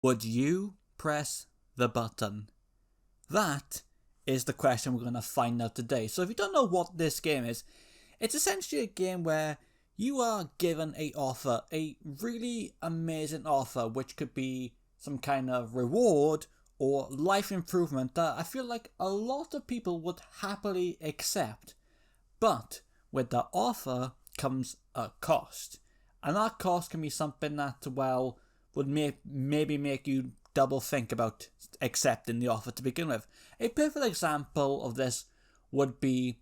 Would you press the button? That is the question we're going to find out today. So if you don't know what this game is, it's essentially a game where you are given a offer, a really amazing offer, which could be some kind of reward or life improvement that I feel like a lot of people would happily accept. But with the offer comes a cost. And that cost can be something that, well, would maybe make you double think about accepting the offer to begin with. A perfect example of this would be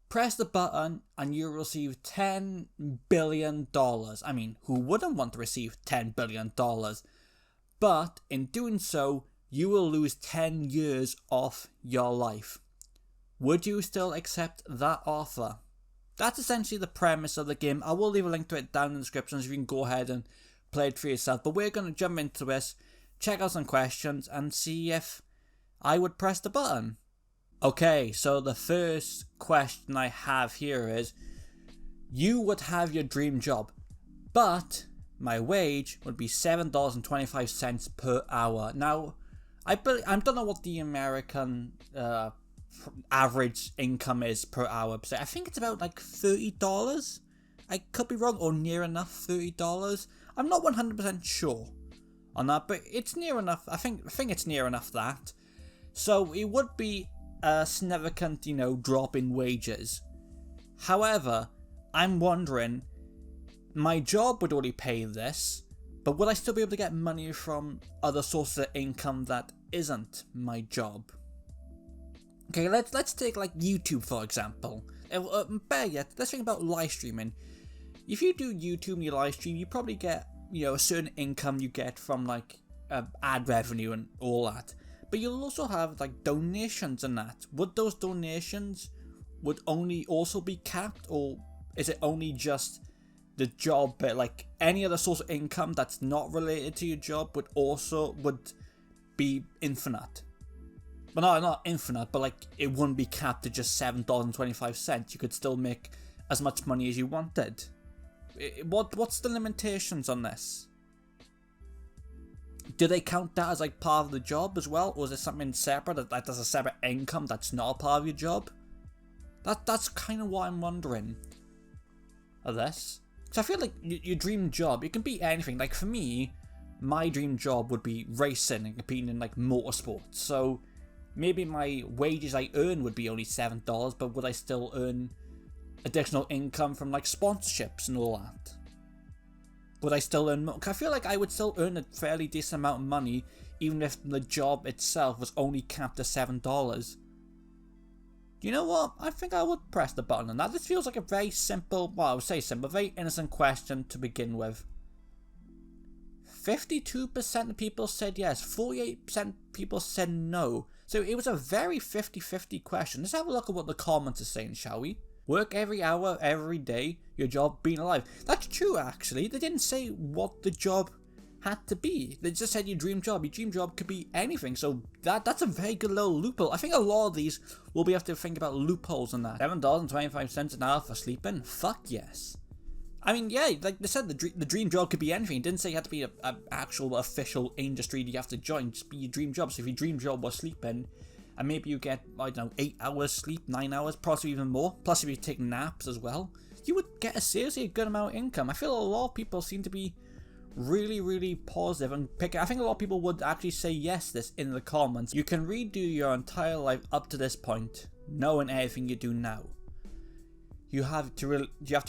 press the button and you receive $10 billion. I mean, who wouldn't want to receive $10 billion? But in doing so, you will lose 10 years off your life. Would you still accept that offer? That's essentially the premise of the game. I will leave a link to it down in the description so you can go ahead and play it for yourself. But we're going to jump into this, check out some questions, and see if I would press the button. Okay, so the first question I have here is, you would have your dream job, but my wage would be $7.25 per hour. Now, I don't know what the American average income is per hour. I think it's about like $30. I could be wrong, or near enough $30. I'm not 100% sure on that, but it's near enough. I think it's near enough that. So it would be a significant, drop in wages. However, I'm wondering, my job would already pay this, but would I still be able to get money from other sources of income that isn't my job? Okay, let's take like YouTube for example. Better yet, let's think about live streaming. If you do YouTube and you live stream, you probably get a certain income you get from like ad revenue and all that. But you'll also have like donations and that. Would those donations would only also be capped, or is it only just the job? But like any other source of income that's not related to your job would be infinite. Well, no, not infinite, but like it wouldn't be capped to just $7.25. You could still make as much money as you wanted. What's the limitations on this? Do they count that as like part of the job as well, or is it something separate that there's a separate income that's not a part of your job? That's kind of what I'm wondering of this. So I feel like your dream job, it can be anything. Like for me, my dream job would be racing and competing in like motorsports. So maybe my wages I earn would be only $7, but would I still earn additional income from like sponsorships and all that? Would I still earn more? I feel like I would still earn a fairly decent amount of money even if the job itself was only capped at $7. You know what? I think I would press the button on that. This feels like a very simple, well, I would say simple, very innocent question to begin with. 52% of people said yes, 48% people said no. So it was a very 50-50 question. Let's have a look at what the comments are saying, shall we? Work every hour, every day, your job being alive. That's true, actually. They didn't say what the job had to be. They just said your dream job. Your dream job could be anything. So that's a very good little loophole. I think a lot of these will be able to think about loopholes in that. $7.25 an hour for sleeping? Fuck yes. I mean, yeah, like they said, the dream job could be anything. It didn't say you had to be an actual official industry that you have to join. Just be your dream job. So if your dream job was sleeping, and maybe you get, I don't know, 8 hours sleep, 9 hours, possibly even more. Plus if you take naps as well, you would get a seriously good amount of income. I feel a lot of people seem to be really, really positive and pick. I think a lot of people would actually say yes this in the comments. You can redo your entire life up to this point, knowing everything you do now. You have to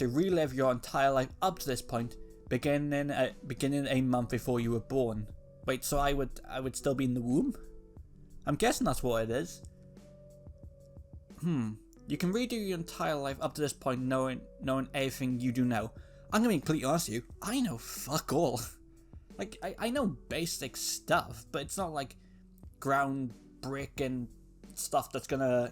relive your entire life up to this point, beginning a month before you were born. Wait, so I would still be in the womb? I'm guessing that's what it is. You can redo your entire life up to this point, knowing everything you do now. I'm gonna be completely honest with you. I know fuck all. Like I know basic stuff, but it's not like groundbreaking stuff that's gonna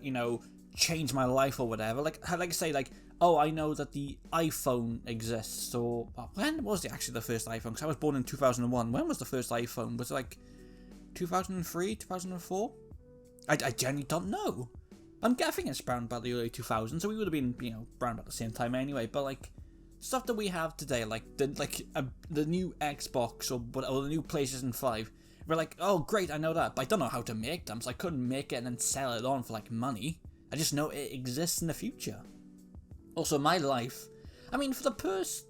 change my life or whatever. Like I say, like, oh, I know that the iPhone exists. Or when was actually the first iPhone? Because I was born in 2001. When was the first iPhone? Was it like 2003, 2004? I genuinely don't know. I think it's around about the early 2000s, so we would have been, around about the same time anyway, but like, stuff that we have today, like the new Xbox or the new PlayStation 5. We're like, oh great, I know that, but I don't know how to make them, so I couldn't make it and then sell it on for like money. I just know it exists in the future. Also, my life, I mean, for the first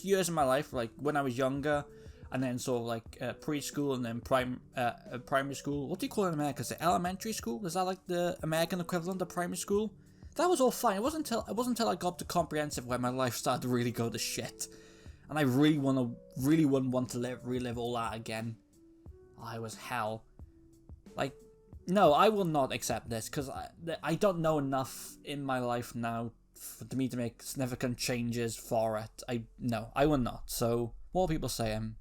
years of my life, like when I was younger, and then sort of like preschool and then primary school. What do you call it in America? Is it elementary school? Is that like the American equivalent of primary school? That was all fine. It wasn't until I got to comprehensive where my life started to really go to shit, and I really wouldn't want to relive all that again. I was hell. Like, no, I will not accept this because I don't know enough in my life now for me to make significant changes for it. I will not. So what are people saying?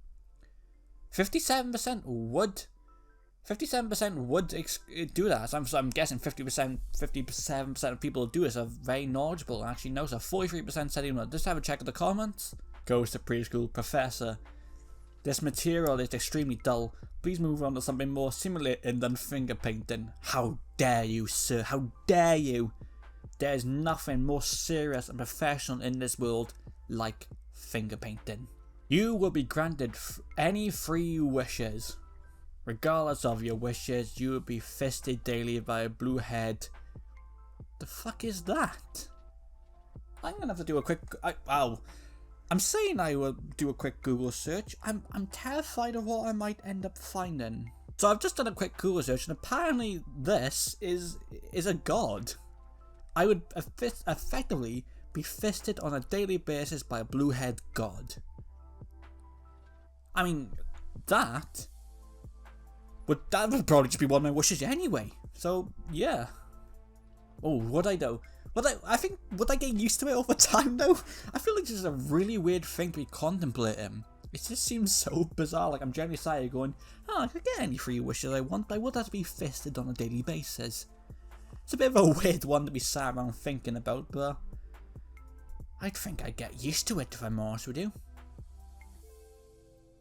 57% would. 57% would do that. So I'm guessing 57% of people who do this are very knowledgeable and actually know. So 43% said you know. Just have a check of the comments. Goes to preschool professor. This material is extremely dull. Please move on to something more stimulating than finger painting. How dare you, sir? How dare you? There is nothing more serious and professional in this world like finger painting. You will be granted any free wishes. Regardless of your wishes, you will be fisted daily by a blue head. The fuck is that? I'm gonna have to do a quick... I'm saying I will do a quick Google search. I'm terrified of what I might end up finding. So I've just done a quick Google search, and apparently this is a god. I would effectively be fisted on a daily basis by a blue-head god. I mean, that would probably just be one of my wishes anyway. So yeah. Oh, would I though? Would I get used to it over time though? I feel like this is a really weird thing to be contemplating. It just seems so bizarre. Like I'm generally sat here going, oh, I could get any free wishes I want, but I would have to be fisted on a daily basis. It's a bit of a weird one to be sat around thinking about, but I think I'd get used to it if I'm honest with you.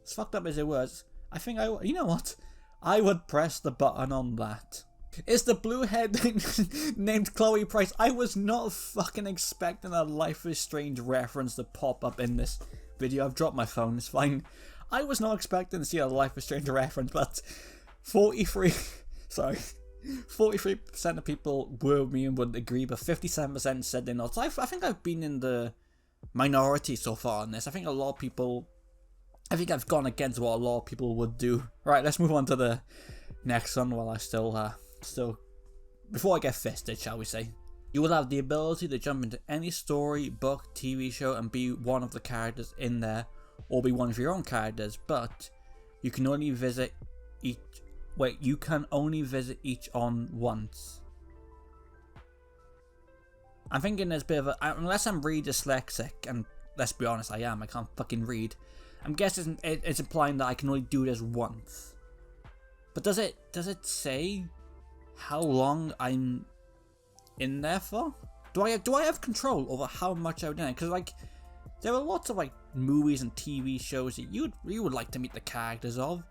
As fucked up as it was, I think you know what? I would press the button on that. Is the blue head named Chloe Price? I was not fucking expecting a Life is Strange reference to pop up in this video. I've dropped my phone, it's fine. I was not expecting to see a Life is Strange reference, but 43% of people were with me and wouldn't agree, but 57% said they're not. So I think I've been in the minority so far on this. I think I've gone against what a lot of people would do. Right, let's move on to the next one while I still before I get fisted, shall we say. You will have the ability to jump into any story, book, TV show and be one of the characters in there, or be one of your own characters, but you can only visit each on once. I'm thinking there's a bit of a, unless I'm really dyslexic, and let's be honest, I can't fucking read. I'm guessing it's implying that I can only do this once. But does it say how long I'm in there for? Do I have control over how much I'm in it? Because like there are lots of like movies and TV shows that you would like to meet the characters of,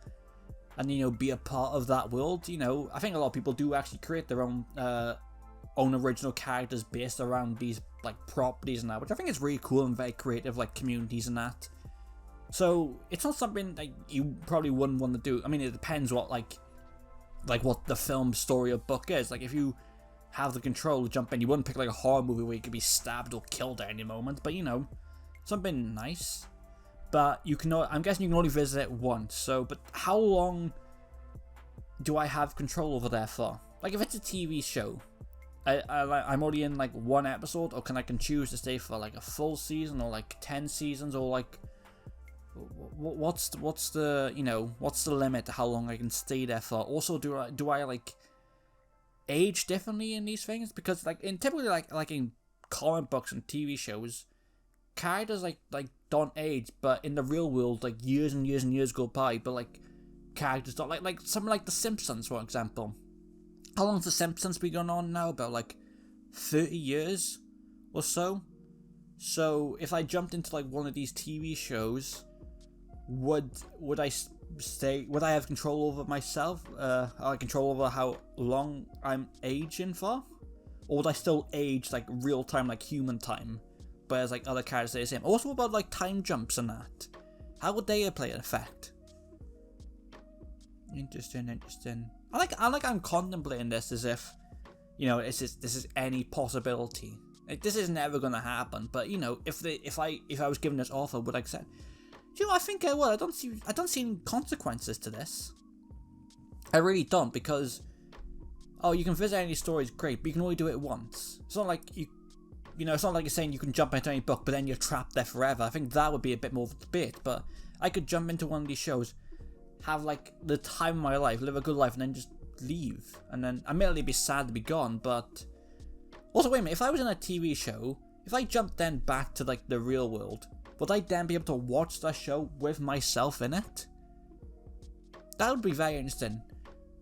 and be a part of that world. I think a lot of people do actually create their own original characters based around these like properties and that, which I think is really cool and very creative, like communities and that. So it's not something that you probably wouldn't want to do. I mean, it depends what like what the film, story, or book is. Like if you have the control to jump in, you wouldn't pick like a horror movie where you could be stabbed or killed at any moment. But something nice. But I'm guessing you can only visit it once. So, but how long do I have control over there for? Like if it's a TV show, I'm already in like one episode, or can I choose to stay for like a full season or like 10 seasons, or like what's the limit to how long I can stay there for? Also, do I like age differently in these things? Because like typically like in comic books and TV shows, characters like don't age, but in the real world like years and years and years go by, but like characters don't, like something like The Simpsons, for example. How long has The Simpsons been going on now? About like 30 years or so. So if I jumped into like one of these TV shows, would I have control over myself? Control over how long I'm aging for? Or would I still age like real time, like human time? whereas like other characters stay the same. Also, about like time jumps and that. How would they play an effect? Interesting. I like I'm contemplating this as if, you know, this is any possibility. Like, this is never gonna happen. But you know, if I was given this offer, would I accept? You know, I think I would. I don't see any consequences to this. I really don't, because you can visit any stories, great, but you can only do it once. It's not like it's not like you're saying you can jump into any book, but then you're trapped there forever. I think that would be a bit more of a debate. But I could jump into one of these shows, have like the time of my life, live a good life, and then just leave. And then admittedly be sad to be gone, but also wait a minute, if I was in a TV show, if I jumped then back to like the real world, would I then be able to watch that show with myself in it? That would be very interesting.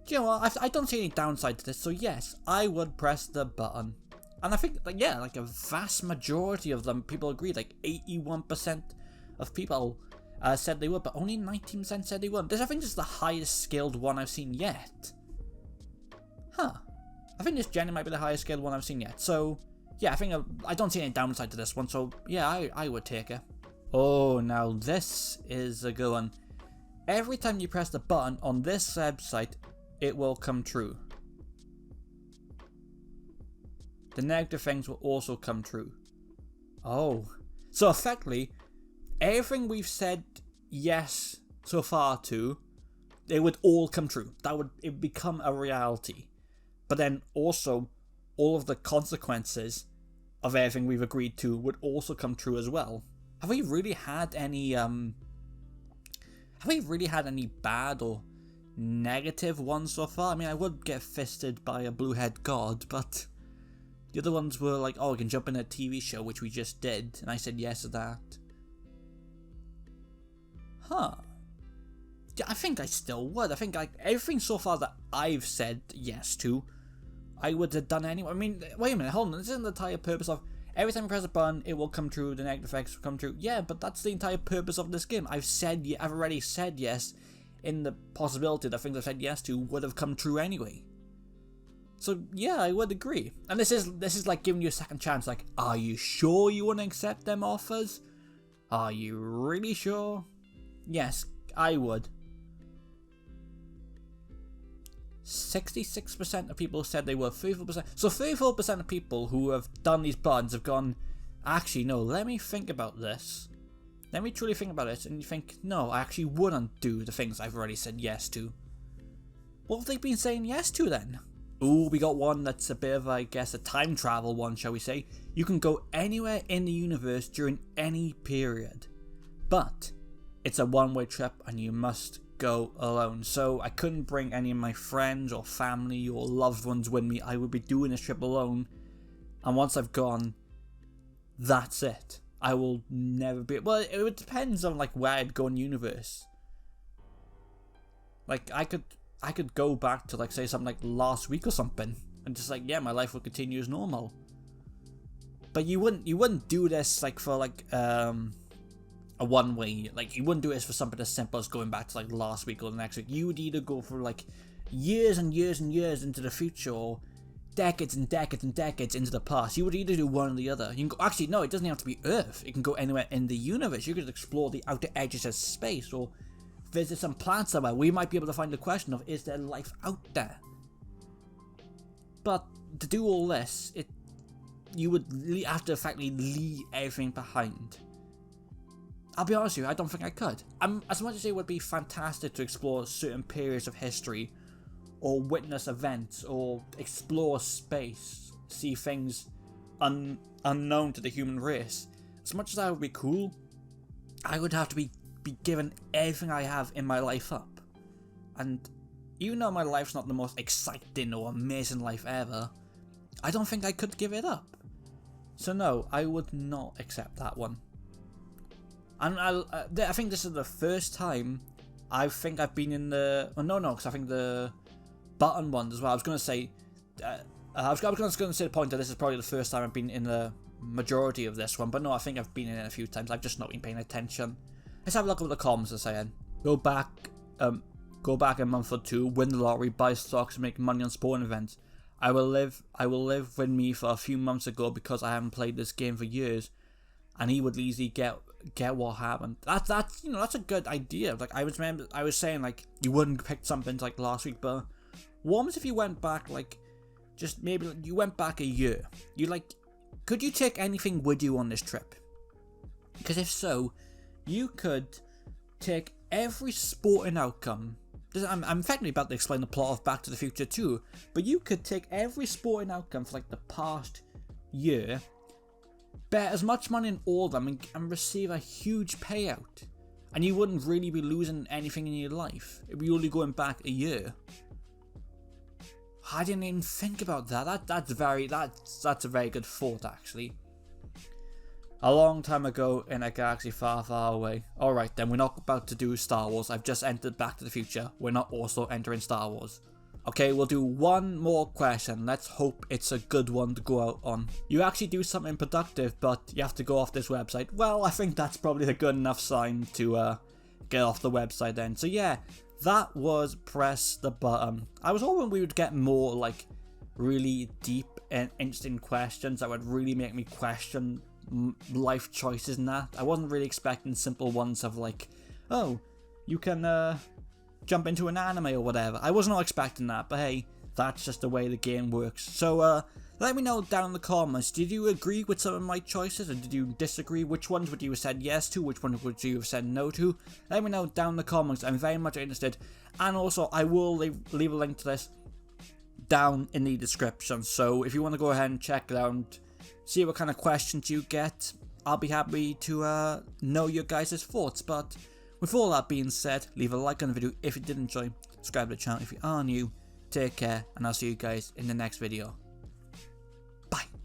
Do you know what? I don't see any downside to this, so yes, I would press the button. And I think, like a vast majority of them, people agreed, like 81% of people said they would, but only 19% said they wouldn't. I think this is the highest skilled one I've seen yet. Huh. I think this genuinely might be the highest skilled one I've seen yet. So, yeah, I don't see any downside to this one, so yeah, I would take it. Oh, now this is a good one. Every time you press the button on this website, it will come true. The negative things will also come true. Oh. So effectively, everything we've said yes so far to, they would all come true. It would become a reality. But then also, all of the consequences of everything we've agreed to would also come true as well. Have we really had any bad or negative ones so far? I mean, I would get fisted by a blue-head god, but the other ones were like, oh, we can jump in a TV show, which we just did, and I said yes to that. Huh. Yeah, I think I still would. I think like everything so far that I've said yes to, I would have done anyway. I mean, wait a minute, hold on. This isn't the entire purpose of every time you press a button, it will come true, the negative effects will come true. Yeah, but that's the entire purpose of this game. I've already said yes in the possibility that things I've said yes to would have come true anyway. So yeah, I would agree. And this is like giving you a second chance. Like, are you sure you want to accept them offers? Are you really sure? Yes, I would. 66% of people said they were. 34%. So 34% of people who have done these buttons have gone, actually no, let me think about this. Let me truly think about it. And you think, no, I actually wouldn't do the things I've already said yes to. What have they been saying yes to then? Ooh, we got one that's a bit of, I guess, a time travel one, shall we say. You can go anywhere in the universe during any period. But it's a one-way trip and you must go alone. So I couldn't bring any of my friends or family or loved ones with me. I would be doing this trip alone. And once I've gone, that's it. I will never be... Well, it depends on like where I'd go in the universe. Like, I could go back to, like, say something like last week or something, and just like, yeah, my life would continue as normal. But you wouldn't do this like for like a one way. Like, you wouldn't do this for something as simple as going back to like last week or the next week. You would either go for like years and years and years into the future, or decades and decades and decades into the past. You would either do one or the other. You can go, actually no, it doesn't have to be Earth. It can go anywhere in the universe. You could explore the outer edges of space, or visit some planets somewhere. We might be able to find the question of, is there life out there? But to do all this, you would have to effectively leave everything behind. I'll be honest with you, I don't think I could. As much as it would be fantastic to explore certain periods of history, or witness events, or explore space, see things unknown to the human race, as much as that would be cool, I would have to be given everything I have in my life up. And even though my life's not the most exciting or amazing life ever, I don't think I could give it up. So no, I would not accept that one. And I think this is the first time I think I've been in the... Well, no, because I think the button one as well. I was going to say... I was going to say the point that this is probably the first time I've been in the majority of this one. But no, I think I've been in it a few times. I've just not been paying attention. Let's have a look at what the comments are saying. Go back a month or two, win the lottery, buy stocks, and make money on sporting events. I will live with me for a few months ago because I haven't played this game for years. and he would easily get what happened. That's you know, that's a good idea. Like I was saying, like, you wouldn't pick something like last week, but what if you went back, like, just maybe you went back a year? You like, could you take anything with you on this trip? Because if so, you could take every sporting outcome. I'm effectively about to explain the plot of Back to the Future 2, but you could take every sporting outcome for like the past year, bet as much money in all of them, and receive a huge payout. And you wouldn't really be losing anything in your life. It'd be only going back a year. I didn't even think about that. That's a very good thought, actually. A long time ago in a galaxy far, far away. Alright then, we're not about to do Star Wars. I've just entered Back to the Future. We're not also entering Star Wars. Okay, we'll do one more question. Let's hope it's a good one to go out on. You actually do something productive, but you have to go off this website. Well, I think that's probably a good enough sign to get off the website then. So yeah, that was Press the Button. I was hoping we would get more like really deep and interesting questions that would really make me question life choices and that. I wasn't really expecting simple ones of like, oh, you can jump into an anime or whatever. I was not expecting that, but hey, that's just the way the game works. So let me know down in the comments, did you agree with some of my choices, or did you disagree? Which ones would you have said yes to? Which ones would you have said no to? Let me know down in the comments. I'm very much interested. And also, I will leave a link to this down in the description. So if you want to go ahead and check it out, see what kind of questions you get, I'll be happy to know your guys' thoughts. But with all that being said, leave a like on the video if you did enjoy, subscribe to the channel if you are new, take care, and I'll see you guys in the next video.